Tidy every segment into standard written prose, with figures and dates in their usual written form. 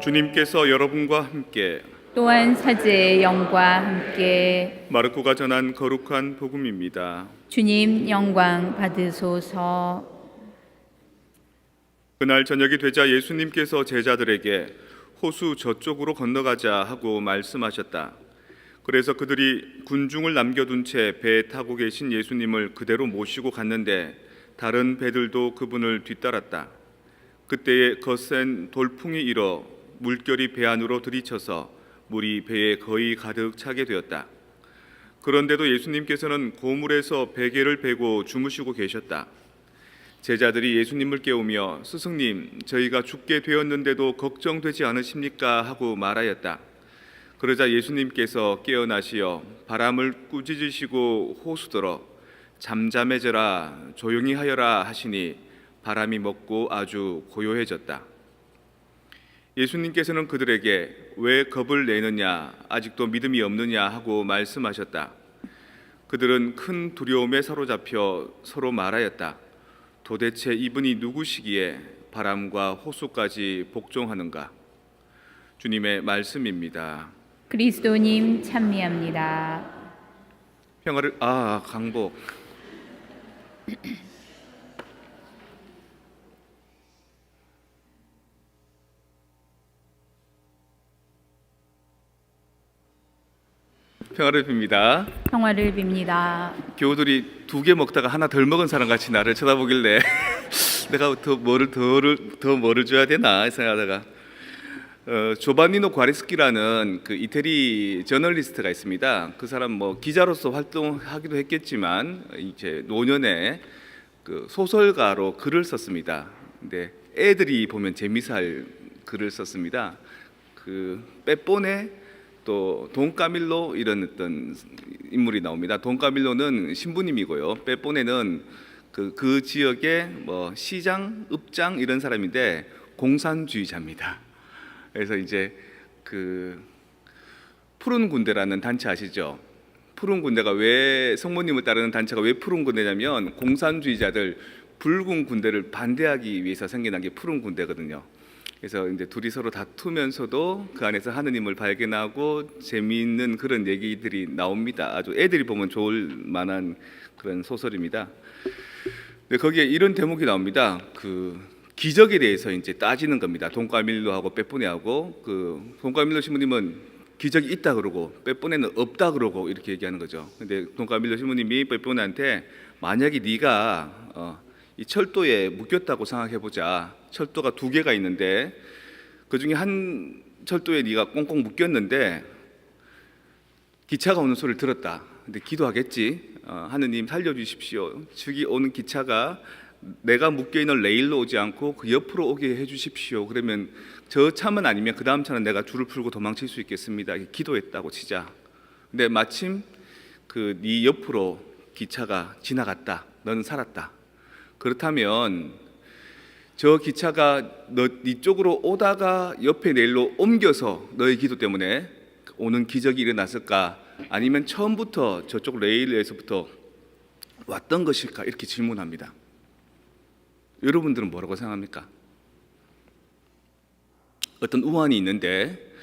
주님께서 여러분과 함께 또한 사제의 영과 함께 마르코가 전한 거룩한 복음입니다. 주님 영광 받으소서. 그날 저녁이 되자 예수님께서 제자들에게 호수 저쪽으로 건너가자 하고 말씀하셨다. 그래서 그들이 군중을 남겨둔 채 배에 타고 계신 예수님을 그대로 모시고 갔는데 다른 배들도 그분을 뒤따랐다. 그때에 거센 돌풍이 일어 물결이 배 안으로 들이쳐서 물이 배에 거의 가득 차게 되었다. 그런데도 예수님께서는 고물에서 베개를 베고 주무시고 계셨다. 제자들이 예수님을 깨우며 스승님, 저희가 죽게 되었는데도 걱정되지 않으십니까? 하고 말하였다. 그러자 예수님께서 깨어나시어 바람을 꾸짖으시고 호수들어 잠잠해져라, 조용히 하여라 하시니 바람이 멎고 아주 고요해졌다. 예수님께서는 그들에게 왜 겁을 내느냐, 아직도 믿음이 없느냐 하고 말씀하셨다. 그들은 큰 두려움에 사로잡혀 서로 말하였다. 도대체 이분이 누구시기에 바람과 호수까지 복종하는가? 주님의 말씀입니다. 그리스도님 찬미합니다. 평화를 강복. 평화를 빕니다. 평화를 빕니다. 교우들이 2개 먹다가 하나 덜 먹은 사람 같이 나를 쳐다보길래 내가 더 뭐를 줘야 되나 생각하다가 조바니노 과레스키라는 그 이태리 저널리스트가 있습니다. 그 사람 뭐 기자로서 활동하기도 했겠지만 이제 노년에 그 소설가로 글을 썼습니다. 근데 애들이 보면 재미살 글을 썼습니다. 그 빼뽀네 또 돈까밀로 이런 어떤 인물이 나옵니다. 돈까밀로는 신부님이고요. 빼뽀네는 그 지역의 뭐 시장, 읍장 이런 사람인데 공산주의자입니다. 그래서 이제 그 푸른 군대라는 단체 아시죠? 푸른 군대가 왜 성모님을 따르는 단체가 왜 푸른 군대냐면 공산주의자들 붉은 군대를 반대하기 위해서 생겨난 게 푸른 군대거든요. 그래서 이제 둘이 서로 다투면서도 그 안에서 하느님을 발견하고 재미있는 그런 얘기들이 나옵니다. 아주 애들이 보면 좋을 만한 그런 소설입니다. 근데 거기에 이런 대목이 나옵니다. 그 기적에 대해서 이제 따지는 겁니다. 돈까밀로하고 빼뿌네하고 그 돈까밀로 신부님은 기적이 있다 그러고 빼뿌네는 없다 그러고 이렇게 얘기하는 거죠. 근데 돈까밀로 신부님이 빼뿌네한테 만약에 네가 이 철도에 묶였다고 생각해 보자. 철도가 2개가 있는데 그 중에 한 철도에 네가 꽁꽁 묶였는데 기차가 오는 소리를 들었다. 근데 기도하겠지. 하느님 살려주십시오. 저기 오는 기차가 내가 묶여있는 레일로 오지 않고 그 옆으로 오게 해주십시오. 그러면 저 차만 아니면 그 다음 차는 내가 줄을 풀고 도망칠 수 있겠습니다. 기도했다고 치자. 근데 마침 그 네 옆으로 기차가 지나갔다. 너는 살았다. 그렇다면 저 기차가 네 쪽으로 오다가 옆에 레일로 옮겨서 너의 기도 때문에 오는 기적이 일어났을까? 아니면 처음부터 저쪽 레일에서부터 왔던 것일까? 이렇게 질문합니다. 여러분들은 뭐라고 생각합니까? 어떤 우환이 있는데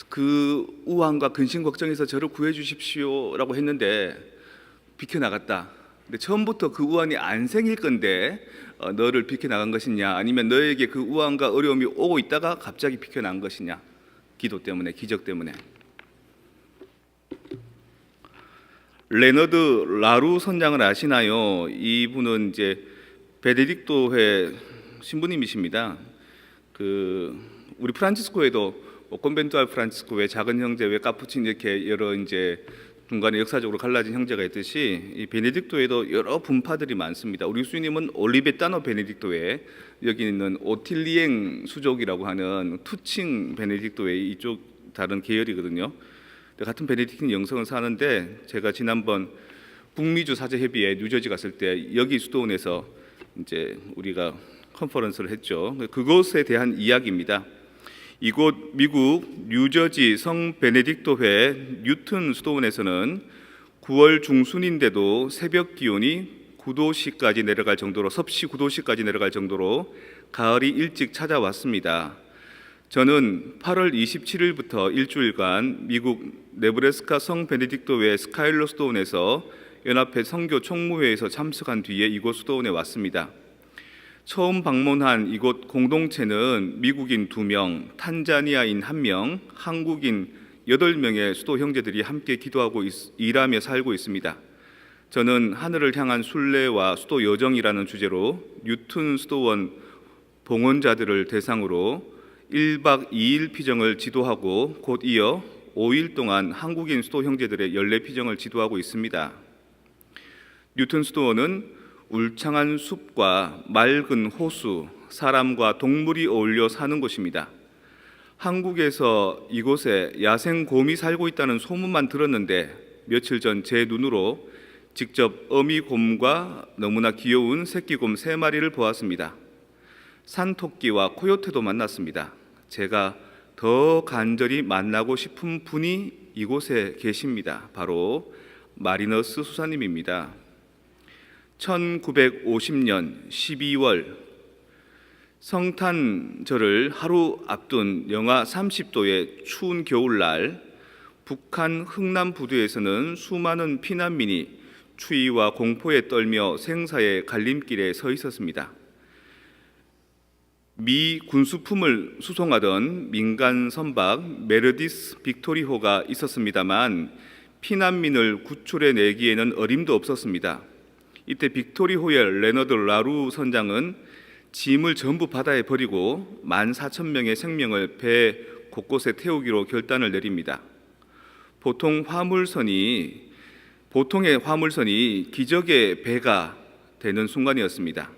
그 우환과 근심 걱정에서 저를 구해 주십시오라고 했는데 비켜나갔다. 근데 처음부터 그 우환이 안 생길 건데 너를 비켜나간 것이냐, 아니면 너에게 그 우환과 어려움이 오고 있다가 갑자기 비켜난 것이냐, 기도 때문에, 기적 때문에. 레너드 라루 선장을 아시나요? 이분은 이제 베네딕토회 신부님이십니다. 우리 프란치스코에도 콘벤투알 프란치스코회 작은 형제회 카푸친 이렇게 여러 이제 중간에 역사적으로 갈라진 형제가 있듯이 이 베네딕토에도 여러 분파들이 많습니다. 우리 수님은 올리베타노 베네딕토회, 여기 있는 오틸리엥 수족이라고 하는 투칭 베네딕토회 이쪽 다른 계열이거든요. 같은 베네딕틴 영성을 사는데 제가 지난번 북미주 사제협의회 뉴저지 갔을 때 여기 수도원에서 이제 우리가 컨퍼런스를 했죠. 그곳에 대한 이야기입니다. 이곳 미국 뉴저지 성 베네딕토회 뉴튼 수도원에서는 9월 중순인데도 새벽 기온이 9도씨까지 내려갈 정도로, 섭씨 9도씨까지 내려갈 정도로 가을이 일찍 찾아왔습니다. 저는 8월 27일부터 일주일간 미국 네브래스카 성 베네딕토회 스카일러 수도원에서 연합회 선교 총무회에서 참석한 뒤에 이곳 수도원에 왔습니다. 처음 방문한 이곳 공동체는 미국인 2명, 탄자니아인 1명, 한국인 8명의 수도 형제들이 함께 기도하고 일하며 살고 있습니다. 저는 하늘을 향한 순례와 수도 여정이라는 주제로 뉴튼 수도원 봉헌자들을 대상으로 1박 2일 피정을 지도하고 곧 이어 5일 동안 한국인 수도 형제들의 연례 피정을 지도하고 있습니다. 뉴튼 수도원은 울창한 숲과 맑은 호수, 사람과 동물이 어울려 사는 곳입니다. 한국에서 이곳에 야생곰이 살고 있다는 소문만 들었는데 며칠 전 제 눈으로 직접 어미곰과 너무나 귀여운 새끼곰 3마리를 보았습니다. 산토끼와 코요테도 만났습니다. 제가 더 간절히 만나고 싶은 분이 이곳에 계십니다. 바로 마리너스 수사님입니다. 1950년 12월 성탄절을 하루 앞둔 영하 30도의 추운 겨울날 북한 흥남 부두에서는 수많은 피난민이 추위와 공포에 떨며 생사의 갈림길에 서 있었습니다. 미 군수품을 수송하던 민간 선박 메르디스 빅토리호가 있었습니다만 피난민을 구출해 내기에는 어림도 없었습니다. 이때 빅토리호의 레너드 라루 선장은 짐을 전부 바다에 버리고 14,000명의 생명을 배 곳곳에 태우기로 결단을 내립니다. 보통의 화물선이 기적의 배가 되는 순간이었습니다.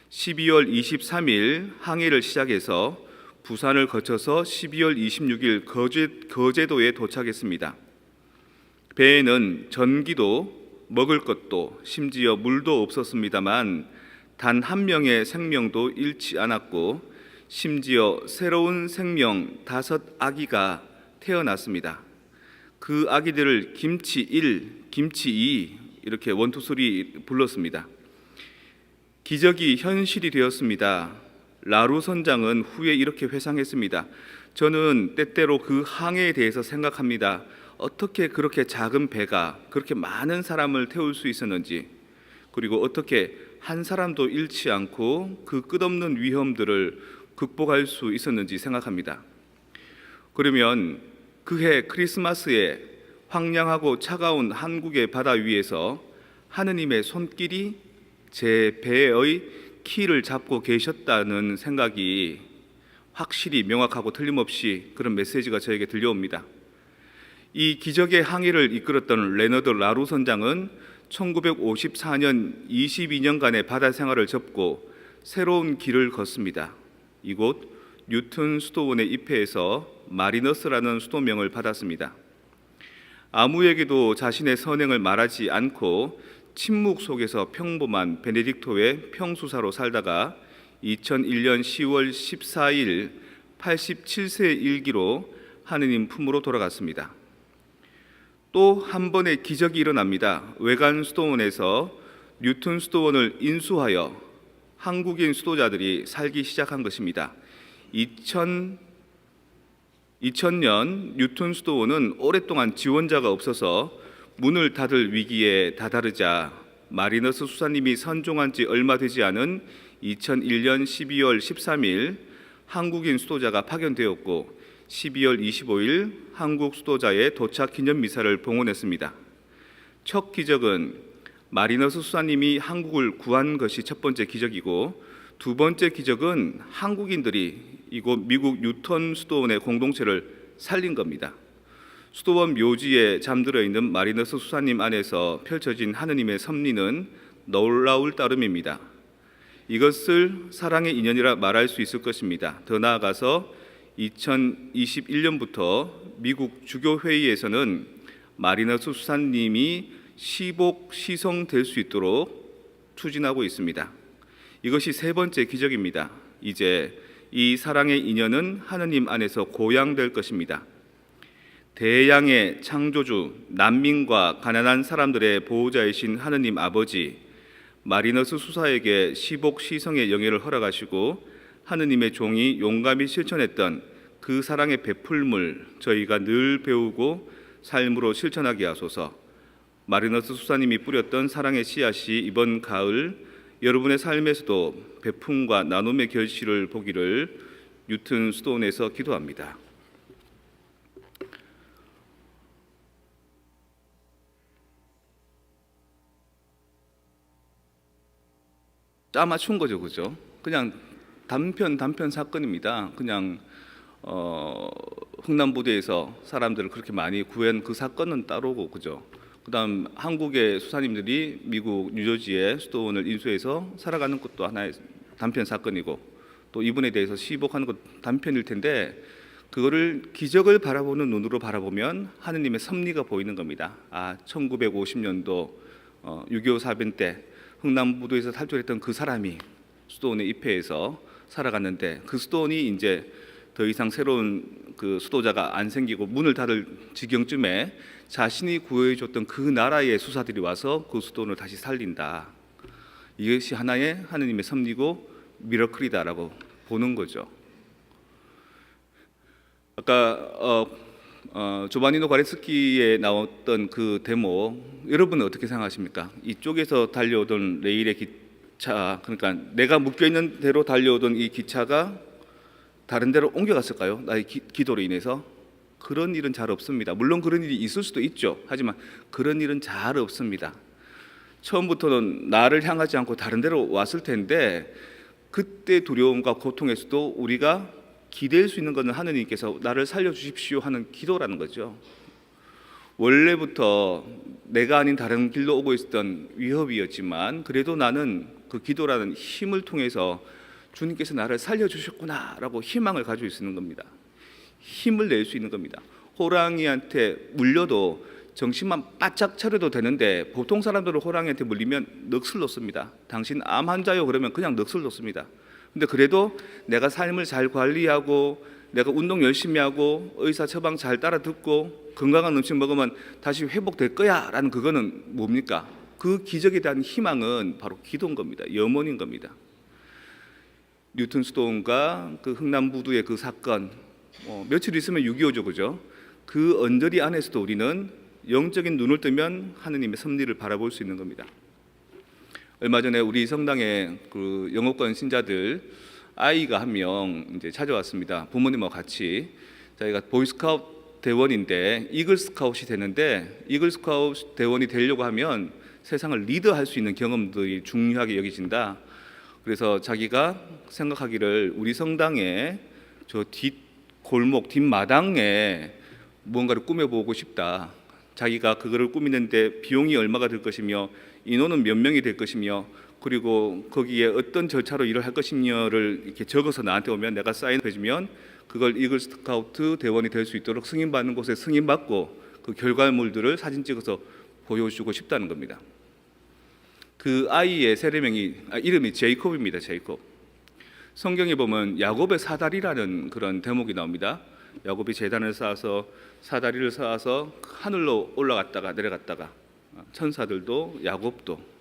12월 23일 항해를 시작해서 부산을 거쳐서 12월 26일 거제도에 도착했습니다. 배에는 전기도 먹을 것도 심지어 물도 없었습니다만 단 한 명의 생명도 잃지 않았고 심지어 새로운 생명 5 아기가 태어났습니다. 그 아기들을 김치 1, 김치 2 이렇게 원투쓰리 불렀습니다. 기적이 현실이 되었습니다. 라루 선장은 후에 이렇게 회상했습니다. 저는 때때로 그 항해에 대해서 생각합니다. 어떻게 그렇게 작은 배가 그렇게 많은 사람을 태울 수 있었는지, 그리고 어떻게 한 사람도 잃지 않고 그 끝없는 위험들을 극복할 수 있었는지 생각합니다. 그러면 그해 크리스마스에 황량하고 차가운 한국의 바다 위에서 하느님의 손길이 제 배의 키를 잡고 계셨다는 생각이 확실히 명확하고 틀림없이 그런 메시지가 저에게 들려옵니다. 이 기적의 항해를 이끌었던 레너드 라루 선장은 1954년 22년간의 바다 생활을 접고 새로운 길을 걷습니다. 이곳 뉴튼 수도원에 입회해서 마리너스라는 수도명을 받았습니다. 아무에게도 자신의 선행을 말하지 않고 침묵 속에서 평범한 베네딕토의 평수사로 살다가 2001년 10월 14일 87세의 일기로 하느님 품으로 돌아갔습니다. 또 한 번의 기적이 일어납니다. 외관 수도원에서 뉴튼 수도원을 인수하여 한국인 수도자들이 살기 시작한 것입니다. 2000년 뉴튼 수도원은 오랫동안 지원자가 없어서 문을 닫을 위기에 다다르자 마리너스 수사님이 선종한 지 얼마 되지 않은 2001년 12월 13일 한국인 수도자가 파견되었고 12월 25일 한국 수도자의 도착 기념 미사를 봉헌했습니다. 첫 기적은 마리너스 수사님이 한국을 구한 것이 첫 번째 기적이고, 두 번째 기적은 한국인들이 이곳 미국 뉴턴 수도원의 공동체를 살린 겁니다. 수도원 묘지에 잠들어 있는 마리너스 수사님 안에서 펼쳐진 하느님의 섭리는 놀라울 따름입니다. 이것을 사랑의 인연이라 말할 수 있을 것입니다. 더 나아가서 2021년부터 미국 주교회의에서는 마리너스 수사님이 시복 시성될 수 있도록 추진하고 있습니다. 이것이 세 번째 기적입니다. 이제 이 사랑의 인연은 하느님 안에서 고양될 것입니다. 대양의 창조주, 난민과 가난한 사람들의 보호자이신 하느님 아버지, 마리너스 수사에게 시복 시성의 영예를 허락하시고 하느님의 종이 용감히 실천했던 그 사랑의 베풀물 저희가 늘 배우고 삶으로 실천하게 하소서. 마리너스 수사님이 뿌렸던 사랑의 씨앗이 이번 가을 여러분의 삶에서도 베품과 나눔의 결실을 보기를 뉴튼 스톤에서 기도합니다. 짜맞춘 거죠, 그죠? 그냥 단편 사건입니다. 그냥 흥남부대에서 사람들을 그렇게 많이 구한 그 사건은 따로고, 그죠? 그다음 한국의 수사님들이 미국 뉴저지의 스톤을 인수해서 살아가는 것도 하나의 단편 사건이고, 또 이분에 대해서 시복하는 것 단편일 텐데, 그거를 기적을 바라보는 눈으로 바라보면 하느님의 섭리가 보이는 겁니다. 1950년도 6.25 사변 때 흥남부도에서 탈출했던 그 사람이 스톤에 입회해서 살아갔는데, 그 스톤이 이제 더 이상 새로운 그 수도자가 안 생기고 문을 닫을 지경쯤에 자신이 구해줬던 그 나라의 수사들이 와서 그 스톤을 다시 살린다. 이것이 하나의 하느님의 섭리고 미러클이다라고 보는 거죠. 아까 조바니노 과레스키에 나왔던 그 데모, 여러분은 어떻게 생각하십니까? 이쪽에서 달려오던 레일의 기차, 그러니까 내가 묶여있는 대로 달려오던 이 기차가 다른 데로 옮겨갔을까요? 나의 기도로 인해서? 그런 일은 잘 없습니다. 물론 그런 일이 있을 수도 있죠. 하지만 그런 일은 잘 없습니다. 처음부터는 나를 향하지 않고 다른 데로 왔을 텐데, 그때 두려움과 고통에서도 우리가 기댈 수 있는 것은 하느님께서 나를 살려주십시오 하는 기도라는 거죠. 원래부터 내가 아닌 다른 길로 오고 있었던 위협이었지만, 그래도 나는 그 기도라는 힘을 통해서 주님께서 나를 살려주셨구나라고 희망을 가지고 있는 겁니다. 힘을 낼 수 있는 겁니다. 호랑이한테 물려도 정신만 바짝 차려도 되는데, 보통 사람들은 호랑이한테 물리면 넋을 놓습니다. 당신 암 환자요 그러면 그냥 넋을 놓습니다. 근데 그래도 내가 삶을 잘 관리하고, 내가 운동 열심히 하고, 의사 처방 잘 따라 듣고, 건강한 음식 먹으면 다시 회복될 거야 라는, 그거는 뭡니까? 그 기적에 대한 희망은 바로 기도인 겁니다. 염원인 겁니다. 뉴튼 스톤과 그 흥남부두의 그 사건, 며칠 있으면 6.25죠, 그죠? 그 언저리 안에서도 우리는 영적인 눈을 뜨면 하느님의 섭리를 바라볼 수 있는 겁니다. 얼마 전에 우리 성당에 그 영어권 신자들 아이가 한 명 이제 찾아왔습니다. 부모님하고 같이. 저희가 보이스카우트 대원인데 이글스카웃이 되는데, 이글스카웃 대원이 되려고 하면 세상을 리드할 수 있는 경험들이 중요하게 여겨진다. 그래서 자기가 생각하기를 우리 성당에 저 뒷골목 뒷마당에 무언가를 꾸며보고 싶다. 자기가 그거를 꾸미는데 비용이 얼마가 들 것이며 인원은 몇 명이 될 것이며, 그리고 거기에 어떤 절차로 일을 할 것이냐를 이렇게 적어서 나한테 오면 내가 사인해주면 그걸 이글스카우트 대원이 될 수 있도록 승인받는 곳에 승인받고 그 결과물들을 사진 찍어서 보여주고 싶다는 겁니다. 그 아이의 세례명이 이름이 제이콥입니다. 제이콥. 성경에 보면 야곱의 사다리라는 그런 대목이 나옵니다. 야곱이 제단을 쌓아서 사다리를 쌓아서 하늘로 올라갔다가 내려갔다가, 천사들도 야곱도.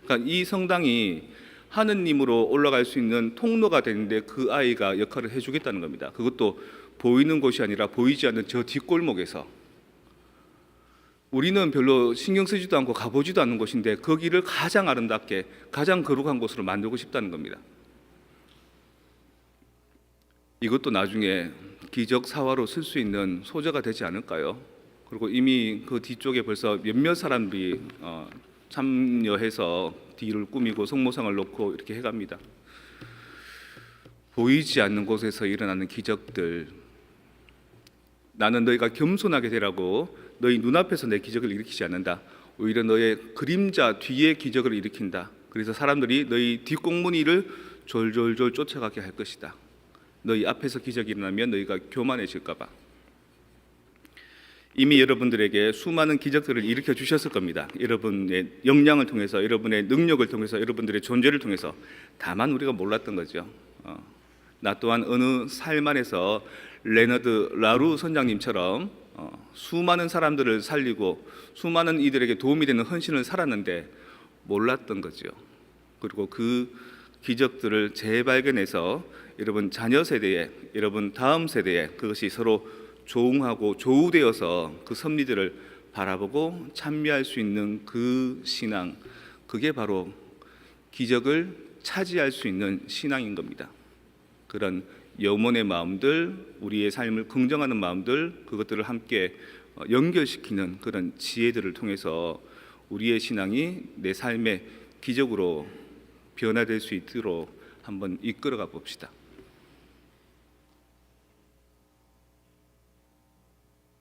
그러니까 이 성당이 하느님으로 올라갈 수 있는 통로가 되는데 그 아이가 역할을 해주겠다는 겁니다. 그것도 보이는 곳이 아니라 보이지 않는 저 뒷골목에서. 우리는 별로 신경 쓰지도 않고 가보지도 않는 곳인데 거기를 가장 아름답게, 가장 거룩한 곳으로 만들고 싶다는 겁니다. 이것도 나중에 기적 사화로 쓸 수 있는 소재가 되지 않을까요? 그리고 이미 그 뒤쪽에 벌써 몇몇 사람들이 참여해서 뒤를 꾸미고 성모상을 놓고 이렇게 해갑니다. 보이지 않는 곳에서 일어나는 기적들, 나는 너희가 겸손하게 되라고 너희 눈앞에서 내 기적을 일으키지 않는다. 오히려 너의 그림자 뒤에 기적을 일으킨다. 그래서 사람들이 너희 뒷공무니를 졸졸졸 쫓아가게 할 것이다. 너희 앞에서 기적이 일어나면 너희가 교만해질까 봐. 이미 여러분들에게 수많은 기적들을 일으켜 주셨을 겁니다. 여러분의 역량을 통해서, 여러분의 능력을 통해서, 여러분들의 존재를 통해서. 다만 우리가 몰랐던 거죠. 나 또한 어느 삶 안에서 레너드 라루 선장님처럼 수많은 사람들을 살리고 수많은 이들에게 도움이 되는 헌신을 살았는데 몰랐던 거죠. 그리고 그 기적들을 재발견해서 여러분 자녀 세대에, 여러분 다음 세대에 그것이 서로 조응하고 조우되어서 그 섭리들을 바라보고 찬미할 수 있는 그 신앙, 그게 바로 기적을 차지할 수 있는 신앙인 겁니다. 그런 염원의 마음들, 우리의 삶을 긍정하는 마음들, 그것들을 함께 연결시키는 그런 지혜들을 통해서 우리의 신앙이 내 삶의 기적으로 변화될 수 있도록 한번 이끌어가 봅시다.